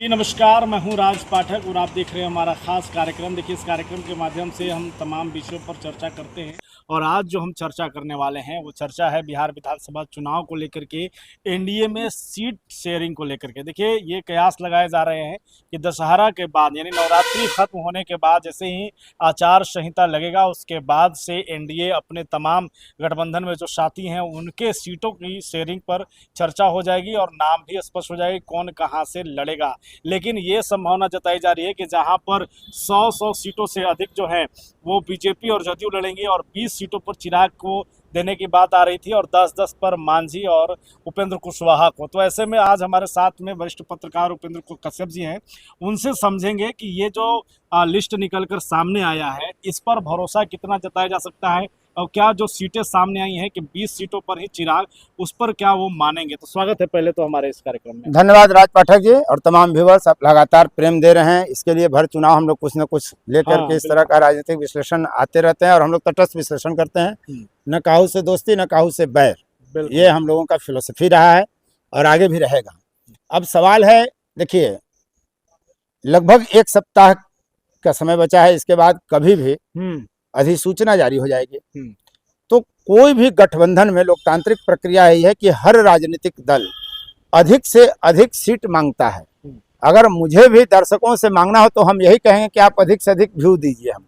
जी नमस्कार, मैं हूं राज पाठक और आप देख रहे हैं हमारा खास कार्यक्रम। देखिए, इस कार्यक्रम के माध्यम से हम तमाम विषयों पर चर्चा करते हैं और आज जो हम चर्चा करने वाले हैं वो चर्चा है बिहार विधानसभा चुनाव को लेकर के, एनडीए में सीट शेयरिंग को लेकर के। देखिए, ये कयास लगाए जा रहे हैं कि दशहरा के बाद यानी नवरात्रि खत्म होने के बाद जैसे ही आचार संहिता लगेगा उसके बाद से एनडीए अपने तमाम गठबंधन में जो साथी हैं उनके सीटों की शेयरिंग पर चर्चा हो जाएगी और नाम भी स्पष्ट हो जाएगी कौन कहाँ से लड़ेगा। लेकिन ये संभावना जताई जा रही है कि जहां पर 100 सीटों से अधिक जो है वो बीजेपी और जदयू लड़ेंगे और 20 सीटों पर चिराग को देने की बात आ रही थी और 10-10 पर मांझी और उपेंद्र कुशवाहा को। तो ऐसे में आज हमारे साथ में वरिष्ठ पत्रकार उपेंद्र कश्यप जी हैं, उनसे समझेंगे कि ये जो लिस्ट निकलकर सामने आया है इस पर भरोसा कितना जताया जा सकता है और क्या जो सीटें सामने आई हैं कि 20 सीटों पर ही चिराग, उस पर क्या वो मानेंगे। तो स्वागत है पहले तो हमारे इस कार्यक्रम में। धन्यवाद राज पाठक जी और तमाम व्यूअर्स, आप लगातार प्रेम दे रहे हैं। इसके लिए भर चुनाव हम लोग कुछ न कुछ लेकर के इस तरह का राजनीतिक विश्लेषण आते रहते हैं और हम लोग तटस्थ विश्लेषण करते हैं। न काहू से दोस्ती न काहू से बैर, ये हम लोगों का फिलोसफी रहा है और आगे भी रहेगा। अब सवाल है, देखिए लगभग एक सप्ताह का समय बचा है, इसके बाद कभी भी अधिसूचना जारी हो जाएगी। तो कोई भी गठबंधन में लोकतांत्रिक प्रक्रिया यही है कि हर राजनीतिक दल अधिक से अधिक सीट मांगता है। अगर मुझे भी दर्शकों से मांगना हो तो हम यही कहेंगे कि आप अधिक से अधिक व्यू दीजिए, हम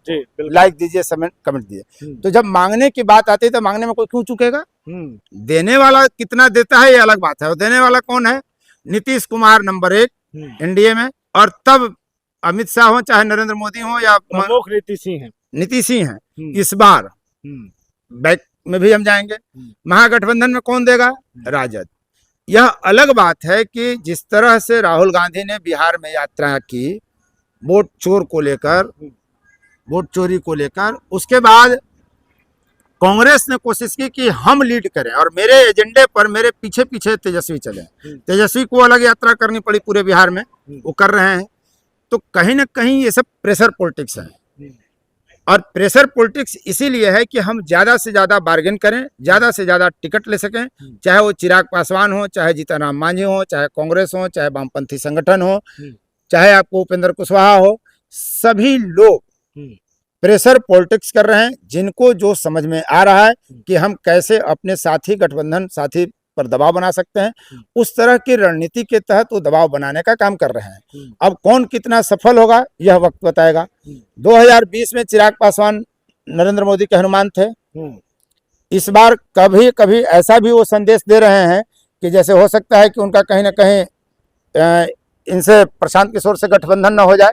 लाइक दीजिए, कमेंट दीजिए। तो जब मांगने की बात आती है तो मांगने में कोई क्यों चूकेगा। देने वाला कितना देता है ये अलग बात है। और देने वाला कौन है? नीतीश कुमार नंबर 1 एनडीए में, और तब अमित शाह हो चाहे नरेंद्र मोदी हो या प्रमुख नीतीश ही हैं। इस बार बैक में भी हम जाएंगे। महागठबंधन में कौन देगा? राजद। यह अलग बात है कि जिस तरह से राहुल गांधी ने बिहार में यात्रा की वोट चोरी को लेकर, उसके बाद कांग्रेस ने कोशिश की कि हम लीड करें और मेरे एजेंडे पर मेरे पीछे पीछे तेजस्वी चले। तेजस्वी को अलग यात्रा करनी पड़ी पूरे बिहार में, वो कर रहे हैं। तो कहीं ना कहीं ये सब प्रेशर पॉलिटिक्स है और प्रेशर पॉलिटिक्स इसीलिए है कि हम ज़्यादा से ज़्यादा बार्गेन करें, ज़्यादा से ज़्यादा टिकट ले सकें, चाहे वो चिराग पासवान हो, चाहे जीतन राम मांझी हो, चाहे कांग्रेस हो, चाहे वामपंथी संगठन हो, चाहे आपको उपेंद्र कुशवाहा हो। सभी लोग प्रेशर पॉलिटिक्स कर रहे हैं, जिनको जो समझ में आ रहा है कि हम कैसे अपने साथी गठबंधन साथी पर दबाव बना सकते हैं, उस तरह की रणनीति के तहत वो दबाव बनाने का काम कर रहे हैं। अब कौन कितना सफल होगा यह वक्त बताएगा। 2020 में चिराग पासवान नरेंद्र मोदी के हनुमान थे। इस बार कभी कभी ऐसा भी वो संदेश दे रहे हैं कि जैसे हो सकता है कि उनका कहीं ना कहीं इनसे प्रशांत किशोर से गठबंधन न हो जाए।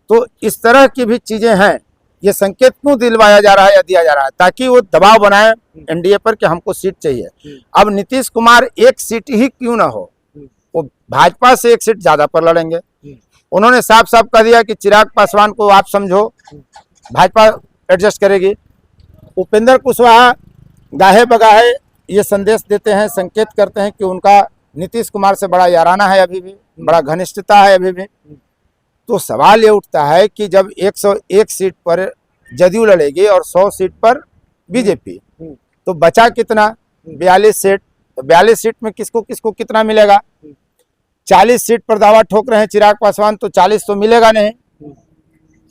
तो इस तरह की भी चीजें हैं। ये संकेत क्यों दिलवाया जा रहा है या दिया जा रहा है? ताकि वो दबाव बनाए एनडीए पर कि हमको सीट चाहिए। अब नीतीश कुमार एक सीट ही क्यों ना हो, वो भाजपा से एक सीट ज्यादा पर लड़ेंगे। उन्होंने साफ साफ कह दिया कि चिराग पासवान को आप समझो, भाजपा एडजस्ट करेगी। उपेंद्र कुशवाहा गाहे बगाहे ये संदेश देते हैं, संकेत करते हैं कि उनका नीतीश कुमार से बड़ा याराना है, अभी भी बड़ा घनिष्ठता है अभी भी। तो सवाल ये उठता है कि जब 101 सीट पर जदयू लड़ेगी और 100 सीट पर बीजेपी, तो बचा कितना? 42 सीट। तो 42 सीट में किसको किसको कितना मिलेगा? 40 सीट पर दावा ठोक रहे हैं चिराग पासवान, तो 40 तो मिलेगा नहीं,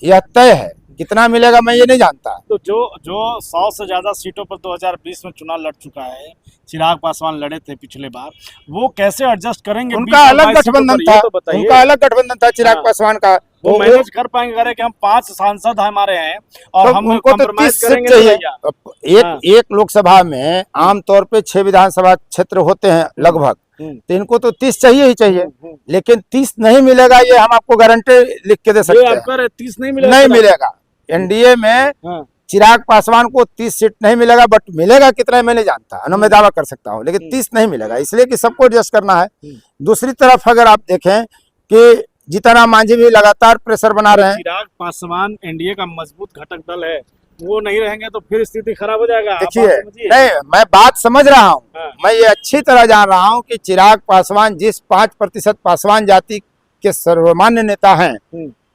यह तय है। कितना मिलेगा मैं ये नहीं जानता। तो जो 100 से ज्यादा सीटों पर 2020 में चुनाव लड़ चुका है, चिराग पासवान लड़े थे पिछले बार, वो कैसे एडजस्ट करेंगे? उनका अलग गठबंधन था, उनका अलग गठबंधन था चिराग पासवान का। वो मैनेज कर पाएंगे? अरे कि हम 5 सांसद हमारे हैं और तो हम उनको तो 30 सीट चाहिए। एक लोकसभा में आमतौर पे 6 विधानसभा क्षेत्र होते हैं लगभग, तो इनको तो 30 चाहिए ही चाहिए। लेकिन 30 नहीं मिलेगा, ये हम आपको गारंटी लिख के दे सकते हैं। 30 नहीं मिलेगा। एनडीए में चिराग पासवान को 30 सीट नहीं मिलेगा, बट मिलेगा कितना मैं नहीं जानता, मैं दावा कर सकता हूं, लेकिन 30 नहीं मिलेगा, इसलिए कि सबको एडजस्ट करना है। दूसरी तरफ अगर आप देखें कि जीतन राम मांझी भी लगातार प्रेशर बना रहे हैं। चिराग पासवान एनडीए का मजबूत घटक दल है, वो नहीं रहेंगे तो फिर स्थिति खराब हो जाएगा। देखिए, नहीं, मैं बात समझ रहा हूँ। मैं ये अच्छी तरह जान रहा हूँ कि चिराग पासवान जिस 5% पासवान जाति के सर्वमान्य नेता हैं,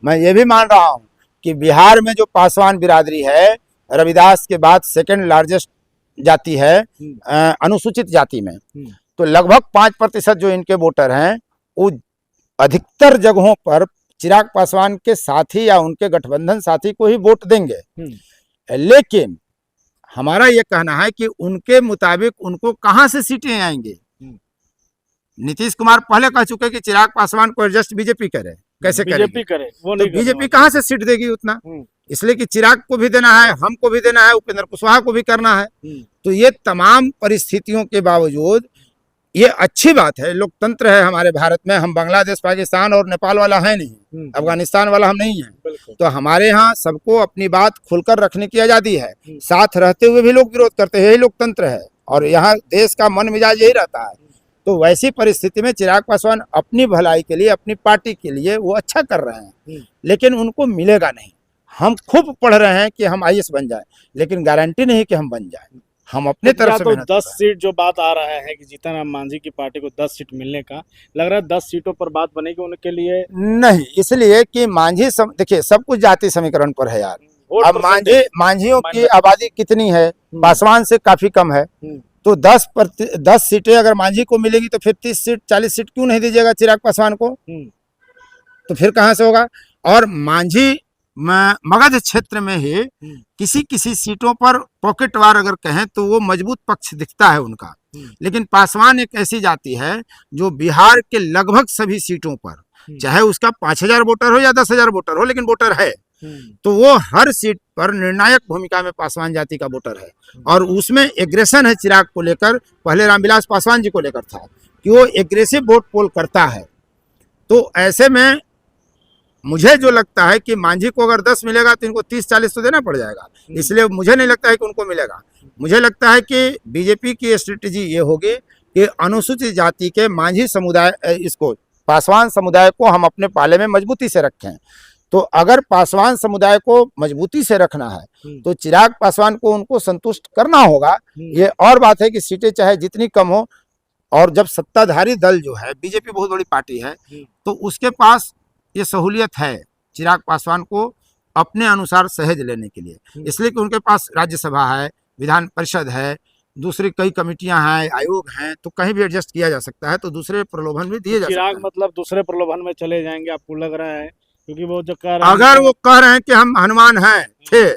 मैं ये भी मान रहा हूँ कि बिहार में जो पासवान बिरादरी है, रविदास के बाद सेकंड लार्जेस्ट जाति है अनुसूचित जाति में। तो लगभग 5% जो इनके वोटर हैं वो अधिकतर जगहों पर चिराग पासवान के साथी या उनके गठबंधन साथी को ही वोट देंगे। लेकिन हमारा ये कहना है कि उनके मुताबिक उनको कहां से सीटें आएंगी। नीतीश कुमार पहले कह चुके कि चिराग पासवान को एडजस्ट बीजेपी करे, कैसे बीजेपी करे वो तो नहीं बीजेपी कहां से सीट देगी उतना। इसलिए कि चिराग को भी देना है, हमको भी देना है, उपेंद्र कुशवाहा को भी करना है। तो ये तमाम परिस्थितियों के बावजूद ये अच्छी बात है, लोकतंत्र है हमारे भारत में। हम बांग्लादेश, पाकिस्तान और नेपाल वाला है नहीं, अफगानिस्तान वाला हम नहीं है। तो हमारे यहाँ सबको अपनी बात खुलकर रखने की आजादी है। साथ रहते हुए भी लोग विरोध करते हैं, यही लोकतंत्र है और यहाँ देश का मन मिजाज यही रहता है। तो वैसी परिस्थिति में चिराग पासवान अपनी भलाई के लिए, अपनी पार्टी के लिए वो अच्छा कर रहे हैं, लेकिन उनको मिलेगा नहीं। हम खूब पढ़ रहे हैं कि हम आईएएस बन जाए, लेकिन गारंटी नहीं कि हम बन जाए। हम अपने तरफ से तो 10 सीट जो बात आ रहा है कि जीतन राम मांझी की पार्टी को 10 सीट मिलने का लग रहा है, 10 सीटों पर बात बनेगी उनके लिए नहीं, इसलिए कि मांझी देखिए सब कुछ जाति समीकरण पर है यार। अब मांझियों की आबादी कितनी है, पासवान से काफी कम है। तो 10 सीटें अगर मांझी को मिलेगी तो फिर 30 सीट 40 सीट क्यों नहीं दीजिएगा चिराग पासवान को। तो फिर कहां से होगा। और मांझी मगध क्षेत्र में ही किसी किसी सीटों पर पॉकेटवार अगर कहें तो वो मजबूत पक्ष दिखता है उनका। लेकिन पासवान एक ऐसी जाति है जो बिहार के लगभग सभी सीटों पर, चाहे उसका 5000 वोटर हो या 10,000 वोटर हो, लेकिन वोटर है। तो वो हर सीट पर निर्णायक भूमिका में पासवान जाति का वोटर है। और उसमें एग्रेशन है चिराग को लेकर, पहले रामविलास पासवान जी को लेकर था कि वो एग्रेसिव वोट पोल करता है। तो ऐसे में मुझे जो लगता है कि मांझी को अगर 10 मिलेगा तो इनको 30-40 तो देना पड़ जाएगा। इसलिए मुझे नहीं लगता है कि उनको मिलेगा। मुझे लगता है कि बीजेपी की स्ट्रेटेजी ये होगी कि अनुसूचित जाति के मांझी समुदाय, इसको पासवान समुदाय को हम अपने पाले में मजबूती से रखें। तो अगर पासवान समुदाय को मजबूती से रखना है तो चिराग पासवान को उनको संतुष्ट करना होगा। ये और बात है कि सीटें चाहे जितनी कम हो, और जब सत्ताधारी दल जो है, बीजेपी बहुत बड़ी पार्टी है, तो उसके पास ये सहूलियत है चिराग पासवान को अपने अनुसार सहेज लेने के लिए। इसलिए कि उनके पास राज्यसभा है, विधान परिषद है, दूसरी कई कमेटियां हैं, आयोग हैं, तो कहीं भी एडजस्ट किया जा सकता है। तो दूसरे प्रलोभन भी दिए जा सकते हैं। चिराग मतलब दूसरे प्रलोभन में चले जाएंगे आपको लग रहा है, क्योंकि वो जो कह रहे हैं, अगर वो कह रहे हैं कि हम हनुमान हैं थे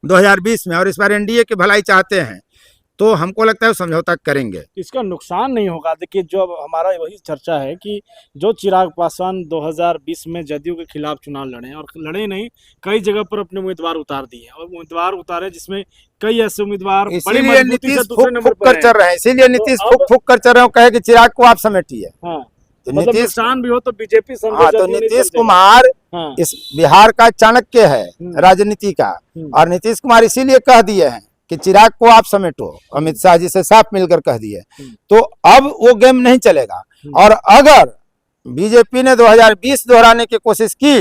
2020 में और इस बार एनडीए की भलाई चाहते हैं, तो हमको लगता है समझौता करेंगे। इसका नुकसान नहीं होगा। देखिए, जो अब हमारा वही चर्चा है कि जो चिराग पासवान 2020 में जदयू के खिलाफ चुनाव लड़े, और लड़े नहीं, कई जगह पर अपने उम्मीदवार उतार दिए, और उम्मीदवार उतारे जिसमें कई ऐसे उम्मीदवार इसीलिए नीतीश फूक कर चल रहे हैं। इसीलिए नीतीश फूक कर चल रहे हैं, कहे कि चिराग को आप समेटिए। तो मतलब नुकसान भी हो तो बीजेपी तो नीतीश कुमार इस बिहार का चाणक्य है राजनीति का, और नीतीश कुमार इसीलिए कह दिए हैं कि चिराग को आप समेटो। अमित शाह जी से साफ मिलकर कह दिए। तो अब वो गेम नहीं चलेगा। और अगर बीजेपी ने 2020 दोहराने की कोशिश की,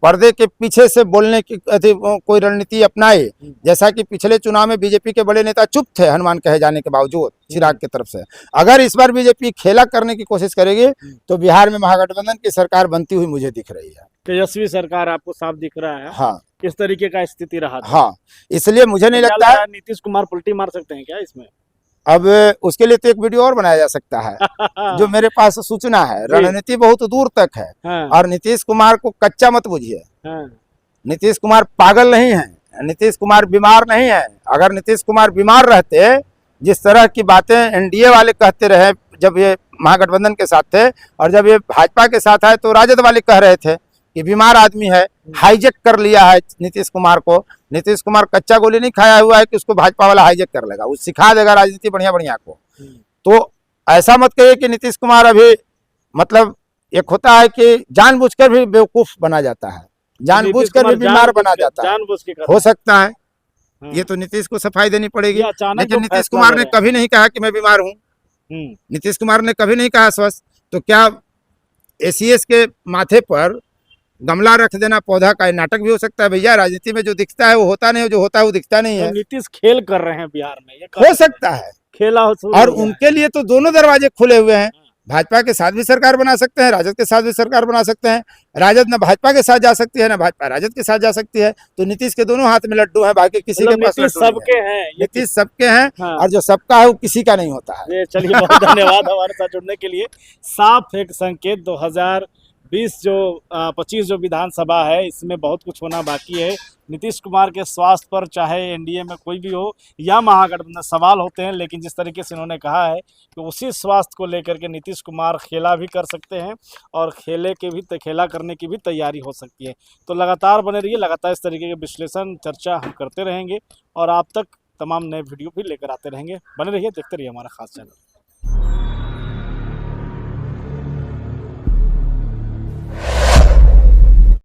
पर्दे के पीछे से बोलने की कोई रणनीति अपनाई, जैसा कि पिछले चुनाव में बीजेपी के बड़े नेता चुप थे हनुमान कहे जाने के बावजूद चिराग की तरफ से, अगर इस बार बीजेपी खेला करने की कोशिश करेगी तो बिहार में महागठबंधन की सरकार बनती हुई मुझे दिख रही है। तेजस्वी सरकार आपको साफ दिख रहा है। हाँ, किस तरीके का स्थिति रहा था। हाँ, इसलिए मुझे नहीं लगता है नीतीश कुमार पलटी मार सकते हैं क्या इसमें। अब उसके लिए तो एक वीडियो और बनाया जा सकता है जो मेरे पास सूचना है। रणनीति बहुत दूर तक है। और नीतीश कुमार को कच्चा मत बुझिए। नीतीश कुमार पागल नहीं है, नीतीश कुमार बीमार नहीं है। अगर नीतीश कुमार बीमार रहते, जिस तरह की बातें एनडीए वाले कहते रहे जब ये महागठबंधन के साथ थे, और जब ये भाजपा के साथ आए तो राजद वाले कह रहे थे कि बीमार आदमी है, हाईजेक कर लिया है नीतीश कुमार को। नीतीश कुमार कच्चा गोली नहीं खाया हुआ है कि उसको भाजपा वाला हाईजेक कर लेगा, वो सिखा देगा राजनीति बढ़िया बढ़िया को। तो ऐसा मत कहिए कि नीतीश कुमार अभी, मतलब एक होता है कि जानबूझकर भी बेवकूफ बना जाता है, जानबूझकर भी बीमार बना जाता है, हो सकता है। ये तो नीतीश को सफाई देनी पड़ेगी। लेकिन नीतीश कुमार ने कभी नहीं कहा कि मैं बीमार हूँ। नीतीश कुमार ने कभी नहीं कहा स्वस्थ। तो क्या एसीएस के माथे पर गमला रख देना पौधा का नाटक भी हो सकता है भैया। राजनीति में जो दिखता है वो होता नहीं है, जो होता है वो दिखता नहीं है। नीतीश खेल कर रहे हैं बिहार में, ये हो सकता है खेला हो। और उनके लिए तो दोनों दरवाजे खुले हुए हैं। भाजपा के साथ भी सरकार बना सकते हैं, राजद के साथ भी सरकार बना सकते हैं। राजद न भाजपा के साथ जा सकती है, न भाजपा राजद के साथ जा सकती है। तो नीतीश के दोनों हाथ में लड्डू हैं, बाकी किसी के पास नीतीश लड्डू नहीं सबके है। हैं नीतीश सबके हैं, हाँ। और जो सबका है वो किसी का नहीं होता है। ये चलिए, बहुत धन्यवाद हमारे साथ जुड़ने के लिए। साफ एक संकेत 2020 जो 25 जो विधानसभा है, इसमें बहुत कुछ होना बाकी है। नीतीश कुमार के स्वास्थ्य पर चाहे एनडीए में कोई भी हो या महागठबंधन, सवाल होते हैं, लेकिन जिस तरीके से इन्होंने कहा है कि उसी स्वास्थ्य को लेकर के नीतीश कुमार खेला भी कर सकते हैं और खेला करने की भी तैयारी हो सकती है। तो लगातार बने रहिए, लगातार इस तरीके के विश्लेषण चर्चा हम करते रहेंगे और आप तक तमाम नए वीडियो भी लेकर आते रहेंगे। बने रहिए, देखते रहिए हमारा खास चैनल।